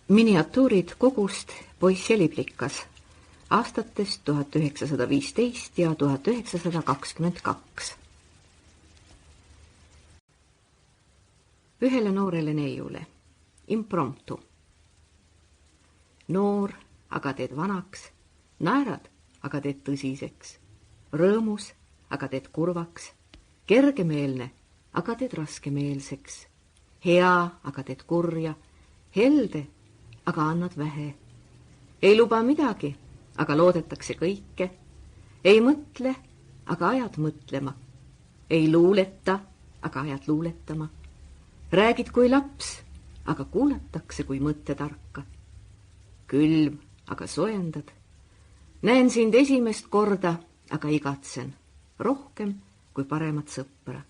Miniatuurid kogust Poiss ja liblikas aastatest 1915 ja 1922. Ühele noorele neiule. Impromptu. Noor, aga teed vanaks. Naerad, aga teed tõsiseks. Rõõmus, aga teed kurvaks. Kergemeelne, aga teed raskemeelseks. Hea, aga teed kurja. Helde, aga annad vähe. Ei luba midagi, aga loodetakse kõike. Ei mõtle, aga ajad mõtlema. Ei luuleta, aga ajad luuletama. Räägid kui laps, aga kuulatakse kui mõttetarka. Külm, aga soojendad. Näen sind esimest korda, aga igatsen. Rohkem kui paremat sõpra.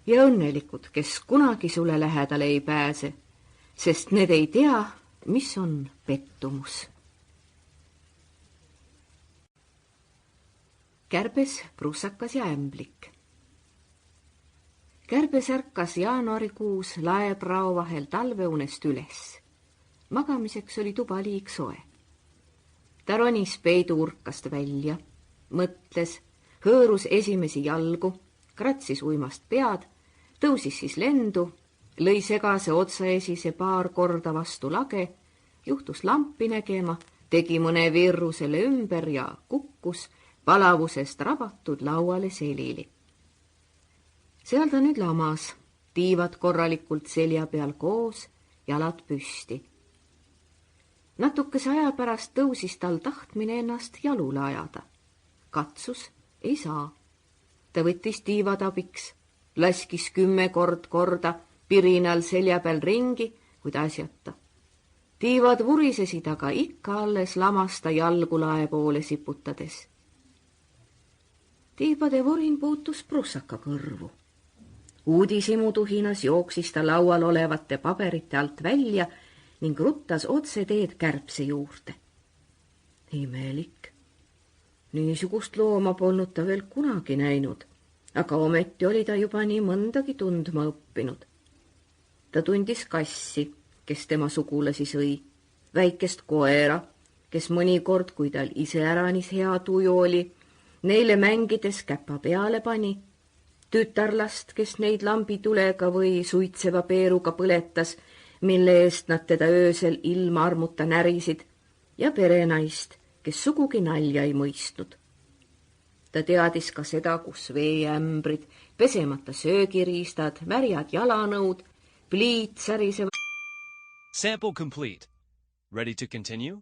Ja õnnelikud, kes kunagi sulle lähedale ei pääse, sest need ei tea, mis on pettumus. Kärbes, prussakas ja ämblik. Kärbes ärkas jaanuarikuus laeprao vahel talveunest üles. Magamiseks oli tuba liig soe. Ta ronis peiduurkast välja, mõtles, hõõrus esimesi jalgu, kratsis uimast pead, tõusis siis lendu, lõi segase otsaesise paar korda vastu lage, juhtus lampi nägema, tegi mõne virru selle ümber ja kukkus palavusest rabatud lauale selili. Seal ta nüüd lamas, tiivad korralikult selja peal koos, jalad püsti. Natukese aja pärast tõusis tal tahtmine ennast jalule ajada. Katsus ei saa. Ta võttis tiivad abiks, laskis 10 korda pirinal selja peal ringi, kuid asjata. Tiivad vurisesid aga ikka alles lamasta jalgu lae poole siputades. Tiivade vorin puutus prussaka kõrvu. Uudisimutuhinas jooksis ta laual olevate paberite alt välja ning ruttas otse teed kärbse juurde. Imelik. Niisugust looma polnud ta veel kunagi näinud, aga ometi oli ta juba nii mõndagi tundma õppinud. Ta tundis kassi, kes tema sugulasi sõi, väikest koera, kes mõnikord, kui tal iseäranis hea tuju oli, neile mängides käpa peale pani, tütarlast, kes neid lambitulega või suitseva peeruga põletas, mille eest nad teda öösel ilma armuta närisid, ja perenaist, kes sugugi nalja ei mõistnud. Ta teadis ka seda, kus veeämbrid, pesemata söögiriistad, märjad jalanõud, pliit särisevad. Sample complete. Ready to continue?